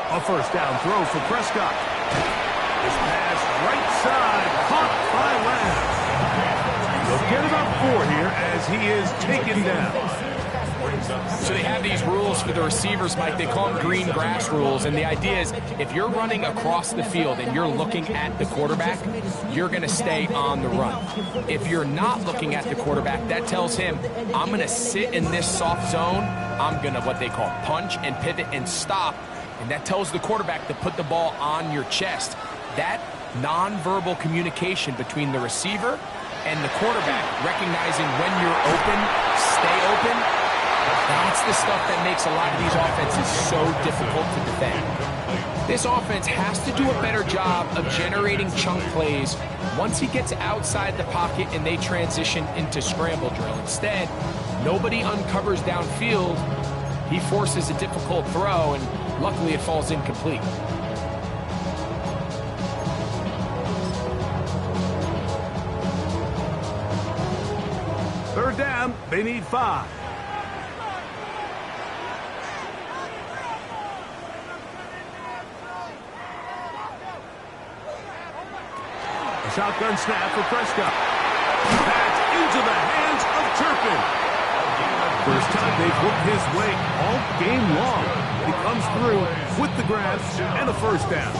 A first down throw for Prescott. This pass right side, caught by Lamb. They'll get about 4 here as he is taken down. So they have these rules for the receivers, Mike. They call them green grass rules. And the idea is if you're running across the field and you're looking at the quarterback, you're going to stay on the run. If you're not looking at the quarterback, that tells him, I'm going to sit in this soft zone. I'm going to what they call punch and pivot and stop. And that tells the quarterback to put the ball on your chest. That nonverbal communication between the receiver and the quarterback, recognizing when you're open, stay open, that's the stuff that makes a lot of these offenses so difficult to defend. This offense has to do a better job of generating chunk plays once he gets outside the pocket and they transition into scramble drill. Instead, nobody uncovers downfield. He forces a difficult throw, and luckily it falls incomplete. Third down, they need 5. shotgun snap for Prescott. Pass into the hands of Turpin. First time they've worked his way all game long. He comes through with the grabs and a first down.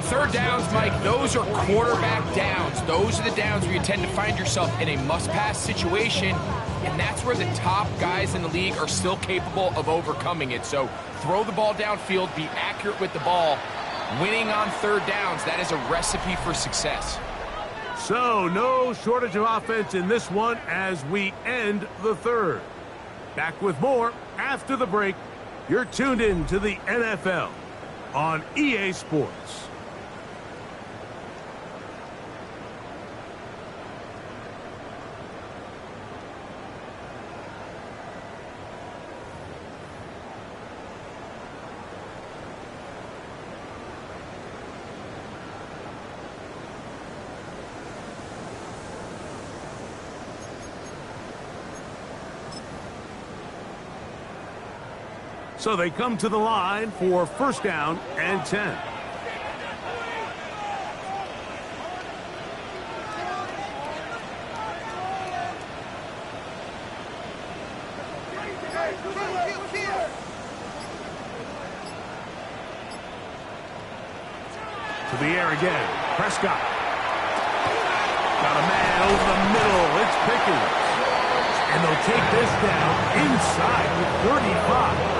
Third downs, Mike, those are quarterback downs. Those are the downs where you tend to find yourself in a must-pass situation, and that's where the top guys in the league are still capable of overcoming it. So throw the ball downfield, be accurate with the ball. Winning on third downs, that is a recipe for success. So no shortage of offense in this one as we end the third. Back with more after the break. You're tuned in to the NFL on EA Sports. So they come to the line for first down and 10. To the air again. Prescott. Got a man over the middle. It's Pickens. And they'll take this down inside the 35.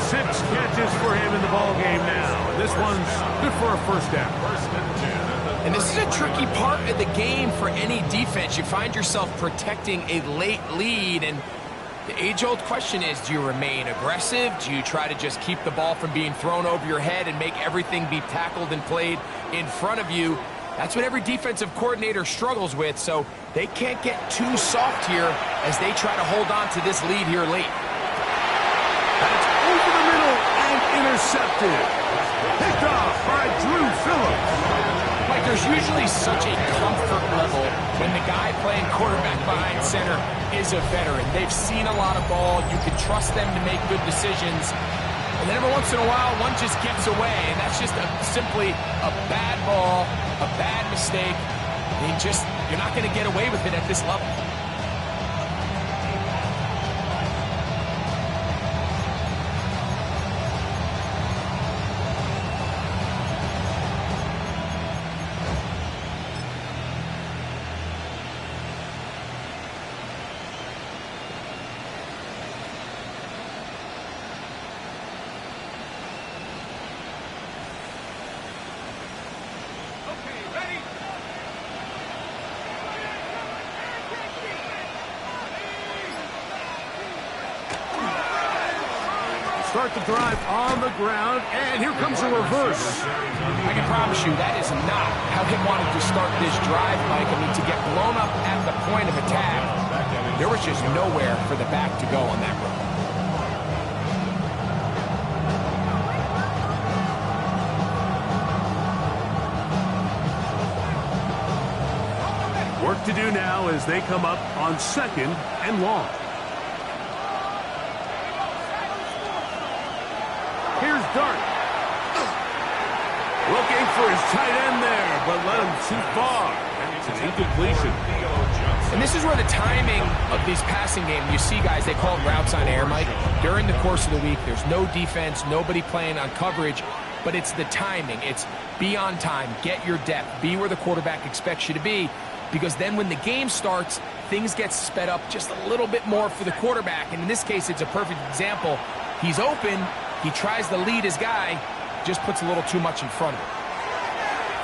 6 catches for him in the ball game now. This one's good for a first down. And this is a tricky part of the game for any defense. You find yourself protecting a late lead, and the age-old question is, do you remain aggressive? Do you try to just keep the ball from being thrown over your head and make everything be tackled and played in front of you? That's what every defensive coordinator struggles with, so they can't get too soft here as they try to hold on to this lead here late. That's over the middle and intercepted. Picked off by Drew Phillips. Like, there's usually such a comfort level when the guy playing quarterback behind center is a veteran. They've seen a lot of ball. You can trust them to make good decisions. And then every once in a while, one just gets away, and that's just simply a bad ball, a bad mistake. You're not going to get away with it at this level. Start the drive on the ground, and here comes a reverse. I can promise you that is not how he wanted to start this drive, Mike. I mean, to get blown up at the point of attack, there was just nowhere for the back to go on that run. Work to do now as they come up on second and long. Here's Dart. Looking for his tight end there, but let him too far. It's an incompletion. And this is where the timing of these passing games, you see guys, they call them routes on air, Mike. During the course of the week, there's no defense, nobody playing on coverage, but it's the timing. It's be on time, get your depth, be where the quarterback expects you to be, because then when the game starts, things get sped up just a little bit more for the quarterback. And in this case, it's a perfect example. He's open. He tries to lead his guy, just puts a little too much in front of him.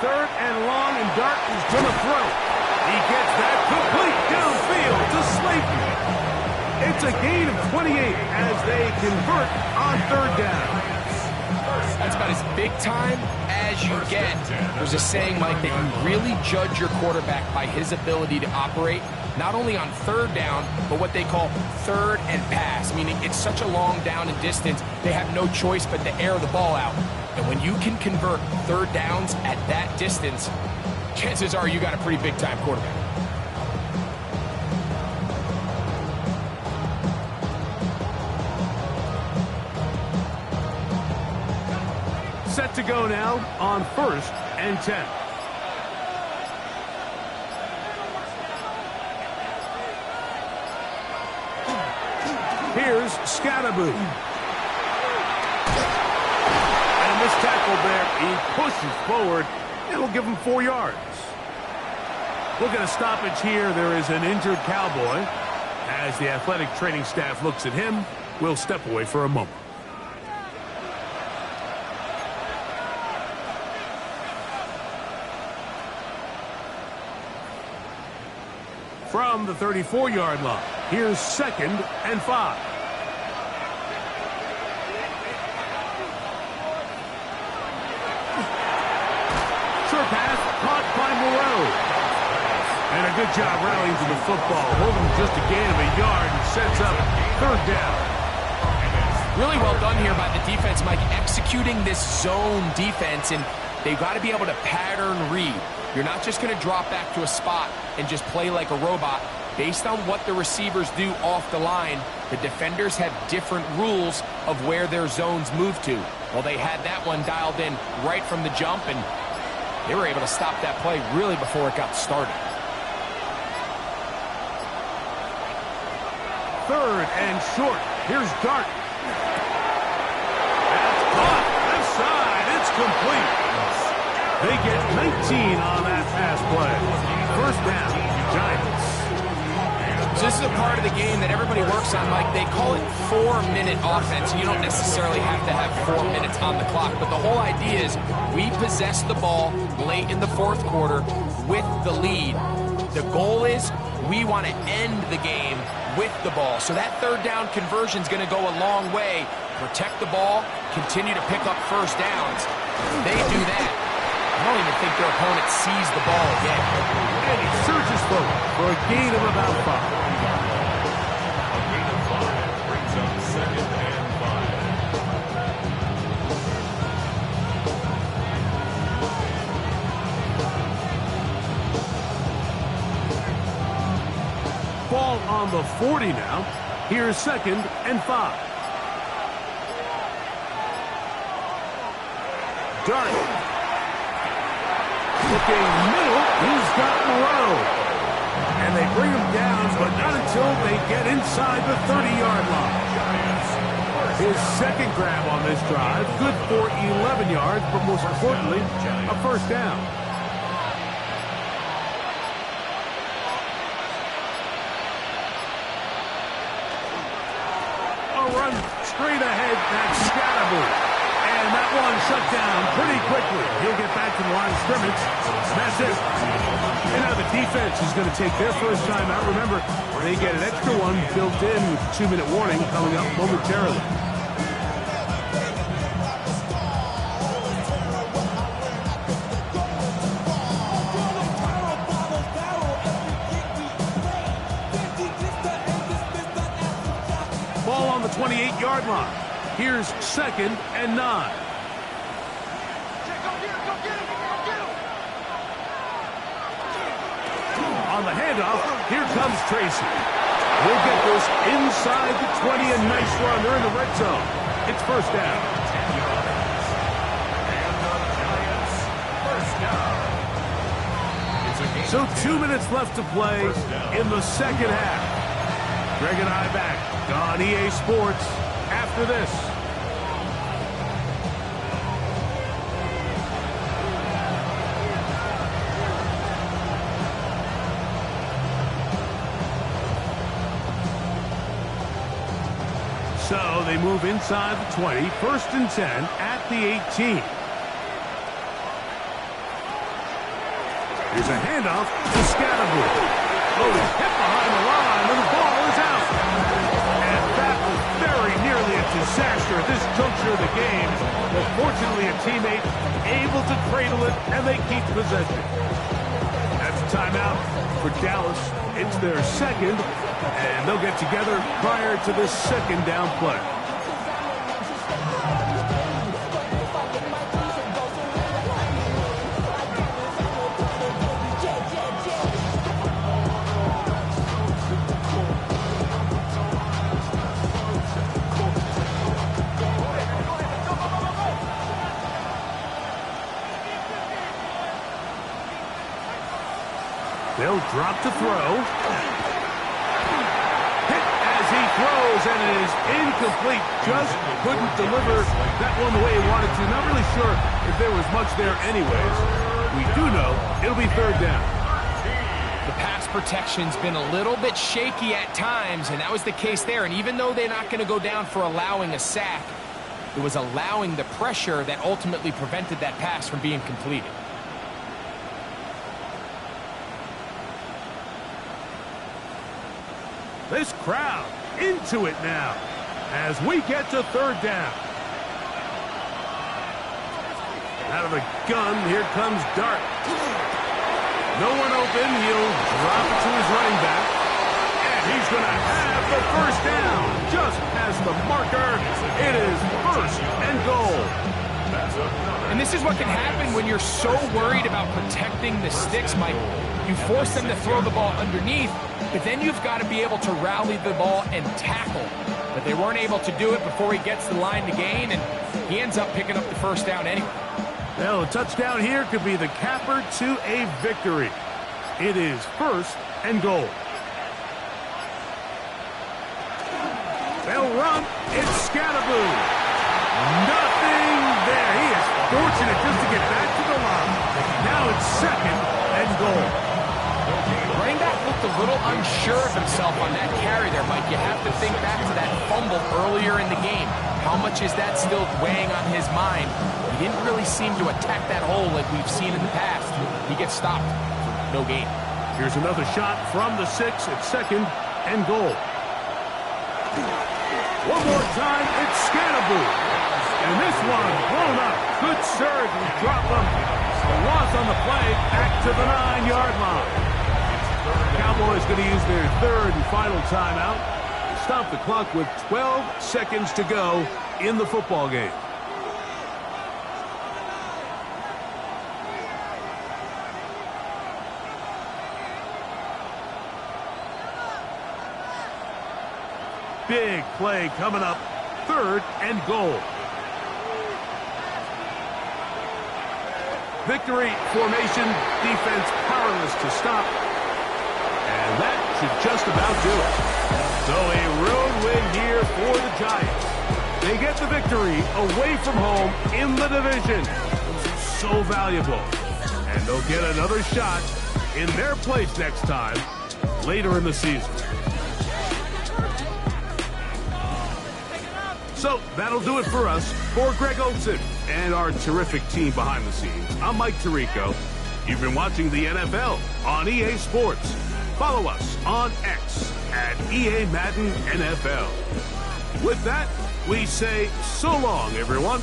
Third and long, and Dart is going to throw. He gets that complete downfield to Slayton. It's a gain of 28 as they convert on third down. That's about as big time as you get. There's a saying, Mike, that you really judge your quarterback by his ability to operate, not only on third down, but what they call third and pass, meaning it's such a long down and distance, they have no choice but to air the ball out. And when you can convert third downs at that distance, chances are you got a pretty big-time quarterback. Set to go now on first and 10. Here's Scatterboo. And this tackle there, he pushes forward. It'll give him 4 yards. Look at a stoppage here. There is an injured Cowboy. As the athletic training staff looks at him, we'll step away for a moment. From the 34-yard line, here's 2nd and 5. Short pass, caught by Moreau. And a good job rallying to the football, holding just a gain of a yard and sets up 3rd down. Really well done here by the defense, Mike, executing this zone defense, and they've got to be able to pattern read. You're not just going to drop back to a spot and just play like a robot. Based on what the receivers do off the line, the defenders have different rules of where their zones move to. Well, they had that one dialed in right from the jump, and they were able to stop that play really before it got started. 3rd and short. Here's Dart. That's caught. Left side. It's complete. They get 19 on that pass play. 1st down, Giants. So this is a part of the game that everybody works on, Mike. They call it 4-minute offense. You don't necessarily have to have 4 minutes on the clock, but the whole idea is we possess the ball late in the 4th quarter with the lead. The goal is we want to end the game with the ball. So that 3rd down conversion is going to go a long way. Protect the ball, continue to pick up 1st downs. They do that. I don't even think their opponent sees the ball again. And he surges forward for a gain of about 5. A gain of 5 brings up 2nd and 5. Ball on the 40 now. Here's 2nd and 5. Dart. Looking middle, he's got Moreau. And they bring him down, but not until they get inside the 30-yard line. His 2nd grab on this drive, good for 11 yards, but most importantly, a 1st down. A run straight ahead, that's Scatterboo. And that one shut down pretty quickly. He'll get back to the line of scrimmage. And that's it. And now the defense is going to take their 1st time out. Remember, they get an extra one built in with a 2-minute warning coming up momentarily. Ball on the 28-yard line. Here's 2nd and 9. On the handoff, here comes Tracy. We'll get this inside the 20, a nice run. They're in the red zone. It's 1st down. So 2 minutes left to play in the 2nd half. Greg and I back on EA Sports after this. So they move inside the 20, 1st and 10 at the 18. Here's a handoff to Scatterboo. Oh, hit behind the line, and the ball is out. And that was very nearly a disaster at this juncture of the game. But fortunately, a teammate able to cradle it, and they keep possession. That's a timeout for Dallas. It's their 2nd, and they'll get together prior to this 2nd down play. They'll drop to throw. Hit as he throws, and it is incomplete. Just couldn't deliver that one the way he wanted to. Not really sure if there was much there anyways. We do know it'll be third down. The pass protection's been a little bit shaky at times, and that was the case there. And even though they're not going to go down for allowing a sack, it was allowing the pressure that ultimately prevented that pass from being completed. This crowd into it now as we get to third down. Out of the gun, here comes Dart. No one open. He'll drop it to his running back. And he's going to have the first down. Just past the marker. It is first and goal. And this is what can happen when you're so worried about protecting the sticks, Mike. You force them to throw the ball underneath, but then you've got to be able to rally the ball and tackle. But they weren't able to do it before he gets the line to gain, and he ends up picking up the first down anyway. Well, a touchdown here could be the capper to a victory. It is first and goal. They'll run. It's Scatterboo. Nothing there. He is fortunate just to get back to the line. Now it's second and goal. Running back looked a little unsure of himself on that carry there, Mike. You have to think back to that fumble earlier in the game. How much is that still weighing on his mind? He didn't really seem to attack that hole like we've seen in the past. He gets stopped. No gain. Here's another shot from the 6 at second and goal. One more time, it's Scatterboo. And this one blown up. Good surge and drop him. A loss on the play, back to the 9-yard line. Cowboys going to use their third and final timeout to stop the clock with 12 seconds to go in the football game. Big play coming up, third and goal. Victory formation, defense powerless to stop. And that should just about do it. So a road win here for the Giants. They get the victory away from home in the division. So valuable. And they'll get another shot in their place next time later in the season. So that'll do it for us. For Greg Olson and our terrific team behind the scenes, I'm Mike Tirico. You've been watching the NFL on EA Sports. Follow us on X at EA Madden NFL. With that, we say so long, everyone.